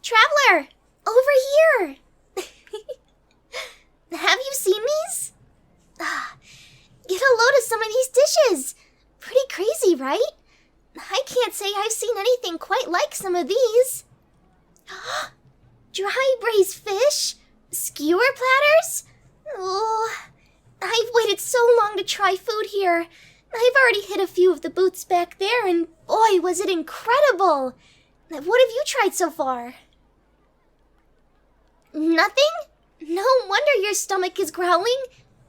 Traveler! Over here! Have you seen these? Get a load of some of these dishes! Pretty crazy, right? I can't say I've seen anything quite like some of these. Dry braised fish? Skewer platters? Oh, I've waited so long to try food here. I've already hit a few of the booths back there, and boy, was it incredible! What have you tried so far? Nothing? No wonder your stomach is growling.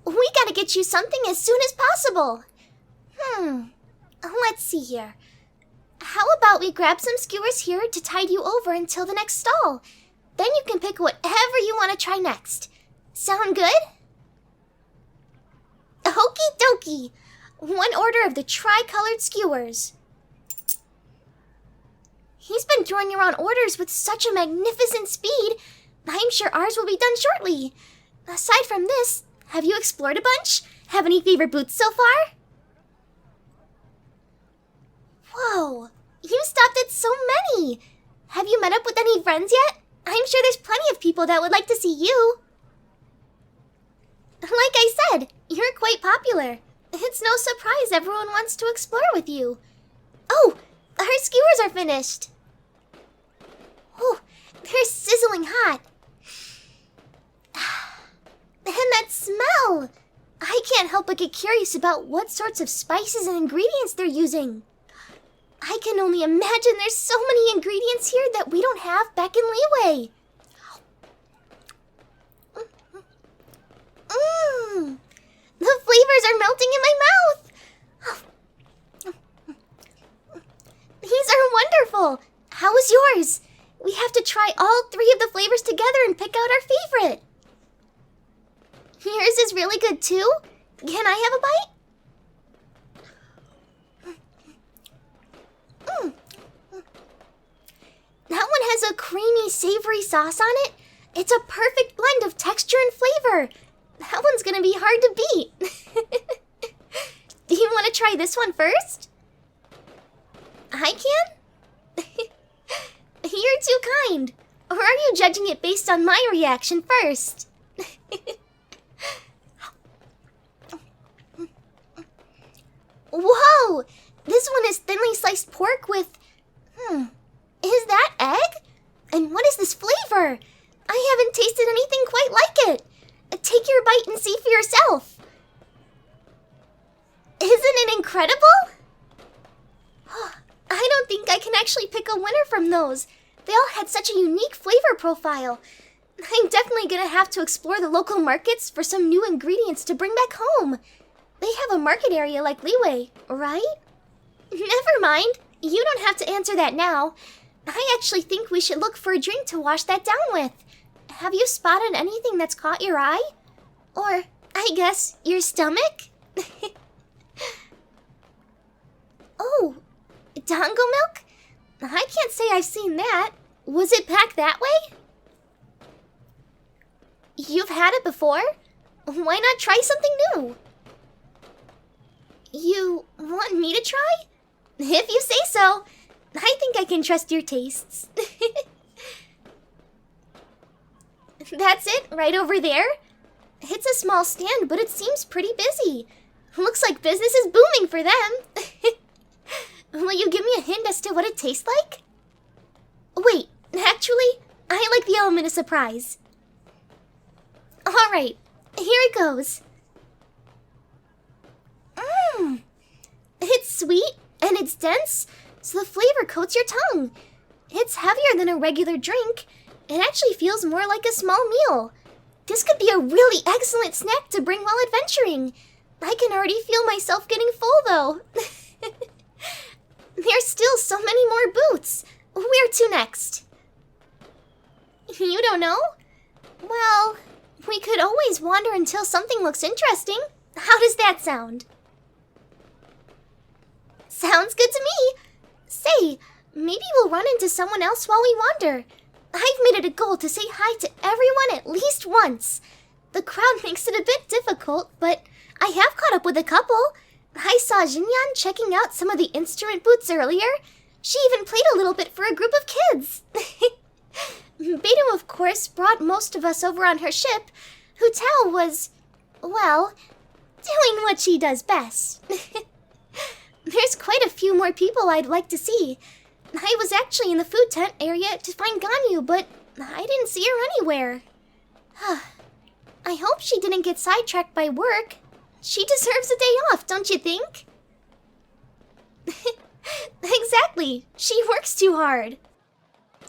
We gotta get you something as soon as possible. Let's see here. How about we grab some skewers here to tide you over until the next stall? Then you can pick whatever you want to try next. Sound good? Okie dokie. One order of the tri-colored skewers. He's been throwing around orders with such a magnificent speed. I'm sure ours will be done shortly. Aside from this, have you explored a bunch? Have any favorite booths so far? Whoa, you stopped at so many. Have you met up with any friends yet? I'm sure there's plenty of people that would like to see you. Like I said, you're quite popular. It's no surprise everyone wants to explore with you. Oh, our skewers are finished. Oh, they're sizzling hot. And that smell! I can't help but get curious about what sorts of spices and ingredients they're using. I can only imagine there's so many ingredients here that we don't have back in Liyue. The flavors are melting in my mouth. These are wonderful. How is yours? We have to try all 3 of the flavors together and pick out our favorite. Yours is really good too? Can I have a bite? That one has a creamy, savory sauce on it. It's a perfect blend of texture and flavor. That one's gonna be hard to beat. Do you want to try this one first? I can? You're too kind. Or are you judging it based on my reaction first? Whoa! This one is thinly sliced pork with... Is that egg? And what is this flavor? I haven't tasted anything quite like it. Take your bite and see for yourself. Isn't it incredible? I don't think I can actually pick a winner from those. They all had such a unique flavor profile. I'm definitely gonna have to explore the local markets for some new ingredients to bring back home. They have a market area like Liyue, right? Never mind. You don't have to answer that now. I actually think we should look for a drink to wash that down with. Have you spotted anything that's caught your eye? Or, I guess, your stomach? Oh, dango milk? I can't say I've seen that. Was it packed that way? You've had it before? Why not try something new? You want me to try? If you say so. I think I can trust your tastes. That's it, right over there? It's a small stand, but it seems pretty busy. Looks like business is booming for them. Will you give me a hint as to what it tastes like? Wait, actually, I like the element of surprise. Alright, here it goes. It's sweet, and it's dense, so the flavor coats your tongue. It's heavier than a regular drink. It actually feels more like a small meal. This could be a really excellent snack to bring while adventuring. I can already feel myself getting full, though. There's still so many more booths. Where to next? You don't know? Well, we could always wander until something looks interesting. How does that sound? Sounds good to me. Say, maybe we'll run into someone else while we wander. I've made it a goal to say hi to everyone at least once. The crowd makes it a bit difficult, but I have caught up with a couple. I saw Xinyan checking out some of the instrument booths earlier. She even played a little bit for a group of kids. Beidou, of course, brought most of us over on her ship. Hu Tao was, well, doing what she does best. There's quite a few more people I'd like to see. I was actually in the food tent area to find Ganyu, but I didn't see her anywhere. I hope she didn't get sidetracked by work. She deserves a day off, don't you think? Exactly. She works too hard.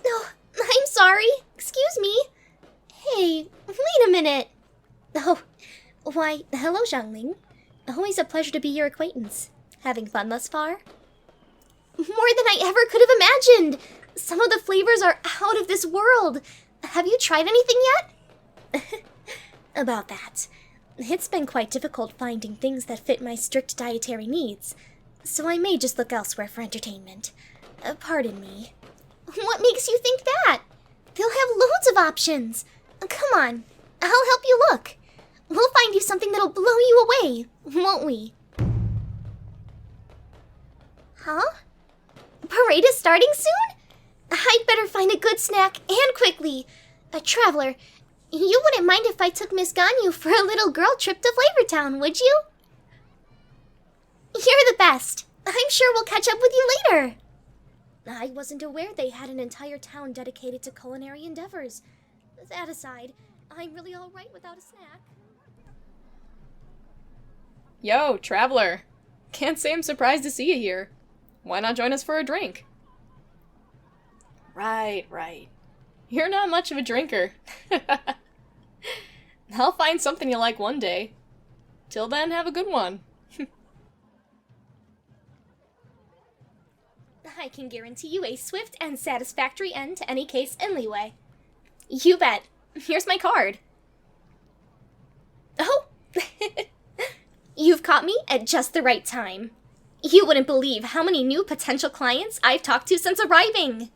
Oh, I'm sorry. Excuse me. Hey, wait a minute. Oh, why, hello, Xiangling. Always a pleasure to be your acquaintance. Having fun thus far? More than I ever could have imagined. Some of the flavors are out of this world. Have you tried anything yet? About that. It's been quite difficult finding things that fit my strict dietary needs, so I may just look elsewhere for entertainment. Pardon me. What makes you think that? They'll have loads of options. Come on, I'll help you look. We'll find you something that'll blow you away, won't we? Huh? Parade is starting soon? I'd better find a good snack, and quickly. A traveler, you wouldn't mind if I took Miss Ganyu for a little girl trip to Flavor Town, would you? You're the best. I'm sure we'll catch up with you later. I wasn't aware they had an entire town dedicated to culinary endeavors. That aside, I'm really all right without a snack. Yo, traveler. Can't say I'm surprised to see you here. Why not join us for a drink? Right. You're not much of a drinker. I'll find something you like one day. Till then, have a good one. I can guarantee you a swift and satisfactory end to any case in Liyue. You bet. Here's my card. Oh! You've caught me at just the right time. You wouldn't believe how many new potential clients I've talked to since arriving.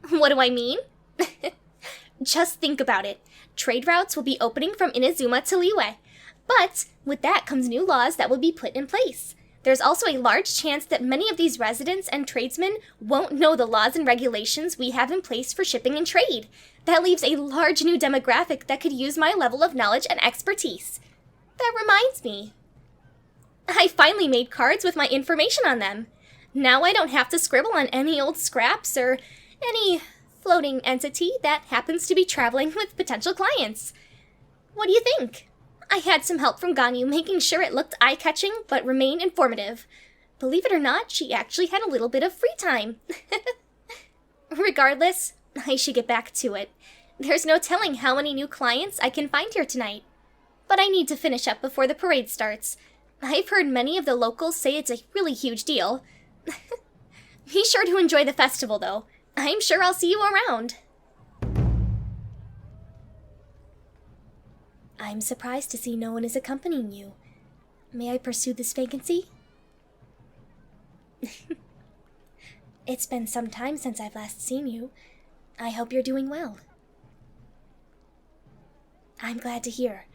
What do I mean? Just think about it. Trade routes will be opening from Inazuma to Liyue. But with that comes new laws that will be put in place. There's also a large chance that many of these residents and tradesmen won't know the laws and regulations we have in place for shipping and trade. That leaves a large new demographic that could use my level of knowledge and expertise. That reminds me. I finally made cards with my information on them. Now I don't have to scribble on any old scraps or any floating entity that happens to be traveling with potential clients. What do you think? I had some help from Ganyu making sure it looked eye-catching but remained informative. Believe it or not, she actually had a little bit of free time. Regardless, I should get back to it. There's no telling how many new clients I can find here tonight. But I need to finish up before the parade starts. I've heard many of the locals say it's a really huge deal. Be sure to enjoy the festival, though. I'm sure I'll see you around. I'm surprised to see no one is accompanying you. May I pursue this vacancy? It's been some time since I've last seen you. I hope you're doing well. I'm glad to hear.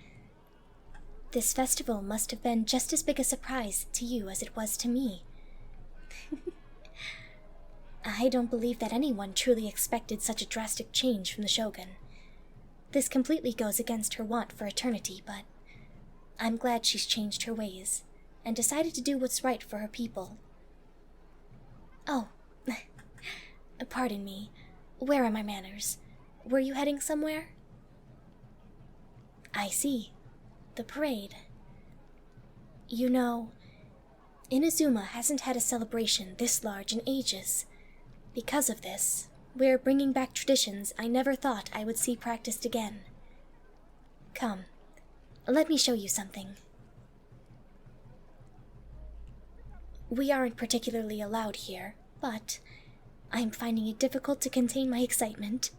This festival must have been just as big a surprise to you as it was to me. I don't believe that anyone truly expected such a drastic change from the Shogun. This completely goes against her want for eternity, but I'm glad she's changed her ways and decided to do what's right for her people. Oh, pardon me. Where are my manners? Were you heading somewhere? I see. The parade. You know, Inazuma hasn't had a celebration this large in ages. Because of this, we're bringing back traditions I never thought I would see practiced again. Come, let me show you something. We aren't particularly allowed here, but I'm finding it difficult to contain my excitement.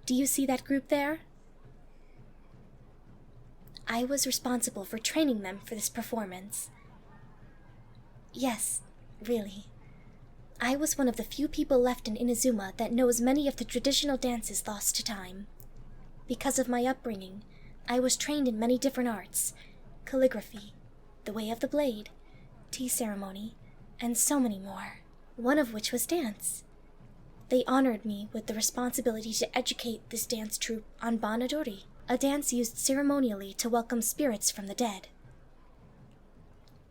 Do you see that group there? I was responsible for training them for this performance. Yes, really. I was one of the few people left in Inazuma that knows many of the traditional dances lost to time. Because of my upbringing, I was trained in many different arts: calligraphy, the way of the blade, tea ceremony, and so many more, one of which was dance. They honored me with the responsibility to educate this dance troupe on Banadori, a dance used ceremonially to welcome spirits from the dead.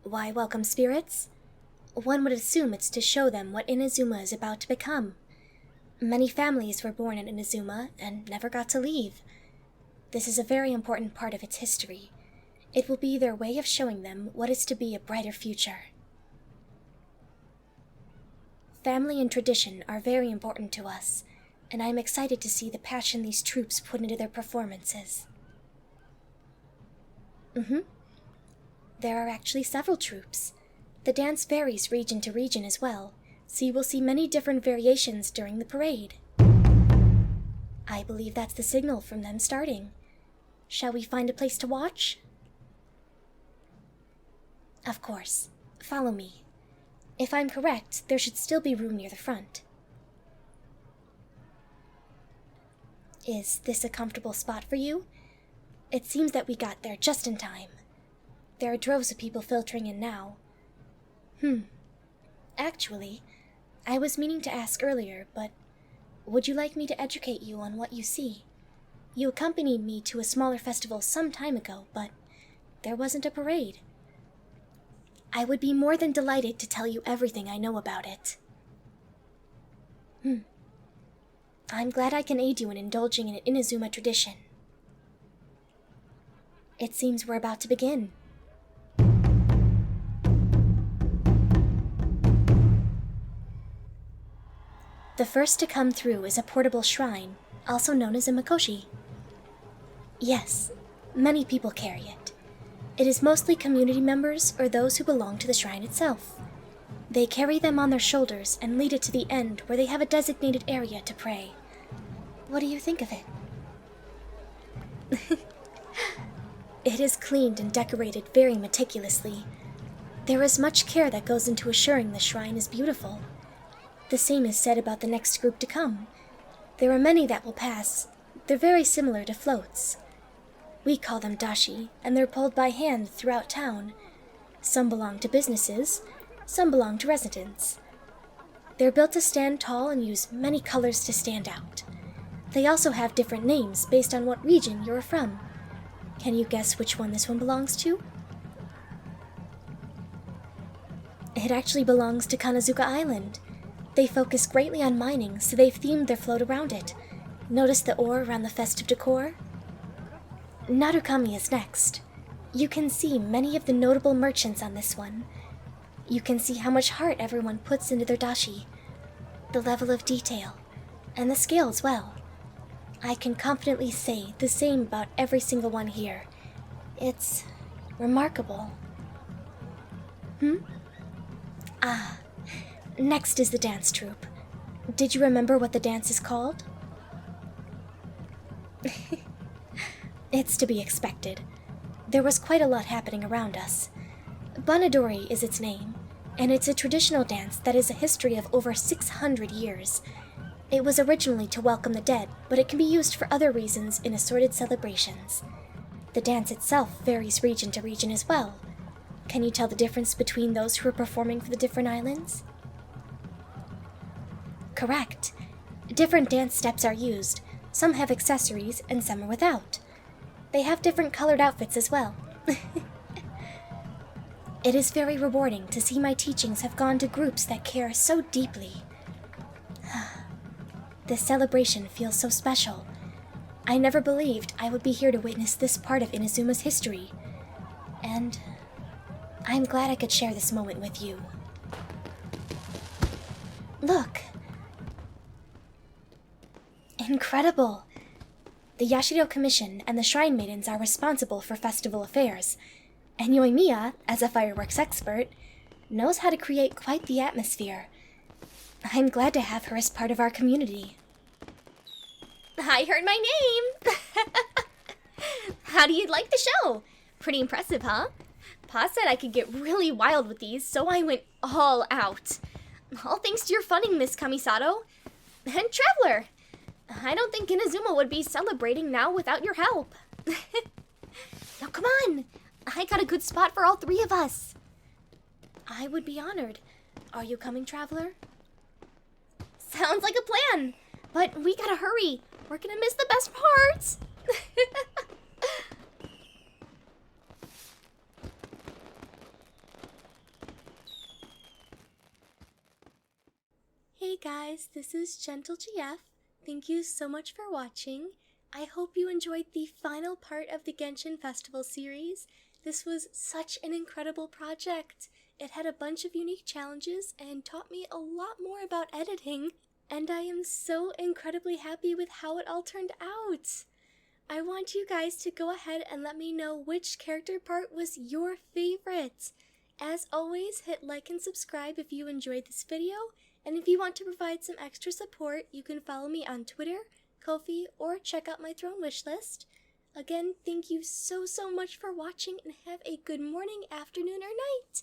Why welcome spirits? One would assume it's to show them what Inazuma is about to become. Many families were born in Inazuma and never got to leave. This is a very important part of its history. It will be their way of showing them what is to be a brighter future. Family and tradition are very important to us, and I am excited to see the passion these troops put into their performances. There are actually several troops. The dance varies region to region as well, so you will see many different variations during the parade. I believe that's the signal from them starting. Shall we find a place to watch? Of course. Follow me. If I'm correct, there should still be room near the front. Is this a comfortable spot for you? It seems that we got there just in time. There are droves of people filtering in now. Actually, I was meaning to ask earlier, but would you like me to educate you on what you see? You accompanied me to a smaller festival some time ago, but there wasn't a parade. I would be more than delighted to tell you everything I know about it. I'm glad I can aid you in indulging in an Inazuma tradition. It seems we're about to begin. The first to come through is a portable shrine, also known as a makoshi. Yes, many people carry it. It is mostly community members or those who belong to the shrine itself. They carry them on their shoulders and lead it to the end where they have a designated area to pray. What do you think of it? It is cleaned and decorated very meticulously. There is much care that goes into assuring the shrine is beautiful. The same is said about the next group to come. There are many that will pass. They're very similar to floats. We call them dashi, and they're pulled by hand throughout town. Some belong to businesses, some belong to residents. They're built to stand tall and use many colors to stand out. They also have different names based on what region you're from. Can you guess which one this one belongs to? It actually belongs to Kanazuka Island. They focus greatly on mining, so they've themed their float around it. Notice the ore around the festive decor? Narukami is next. You can see many of the notable merchants on this one. You can see how much heart everyone puts into their dashi, the level of detail, and the scale as well. I can confidently say the same about every single one here. It's remarkable. Next is the dance troupe. Did you remember what the dance is called? It's to be expected. There was quite a lot happening around us. Banadori is its name, and it's a traditional dance that has a history of over 600 years. It was originally to welcome the dead, but it can be used for other reasons in assorted celebrations. The dance itself varies region to region as well. Can you tell the difference between those who are performing for the different islands? Correct. Different dance steps are used. Some have accessories and some are without. They have different colored outfits as well. It is very rewarding to see my teachings have gone to groups that care so deeply. This celebration feels so special. I never believed I would be here to witness this part of Inazuma's history. And I'm glad I could share this moment with you. Look. Incredible! The Yashiro Commission and the Shrine Maidens are responsible for festival affairs, and Yoimiya, as a fireworks expert, knows how to create quite the atmosphere. I'm glad to have her as part of our community. I heard my name! How do you like the show? Pretty impressive, huh? Pa said I could get really wild with these, so I went all out. All thanks to your funding, Miss Kamisato. And Traveler! I don't think Inazuma would be celebrating now without your help. Now come on! I got a good spot for all three of us. I would be honored. Are you coming, Traveler? Sounds like a plan. But we gotta hurry. We're gonna miss the best parts. Hey guys, this is Gentle GF. Thank you so much for watching. I hope you enjoyed the final part of the Genshin Festival series. This was such an incredible project. It had a bunch of unique challenges and taught me a lot more about editing. And I am so incredibly happy with how it all turned out. I want you guys to go ahead and let me know which character part was your favorite. As always, hit like and subscribe if you enjoyed this video. And if you want to provide some extra support, you can follow me on Twitter, Ko-fi, or check out my throne wishlist. Again, thank you so much for watching and have a good morning, afternoon, or night.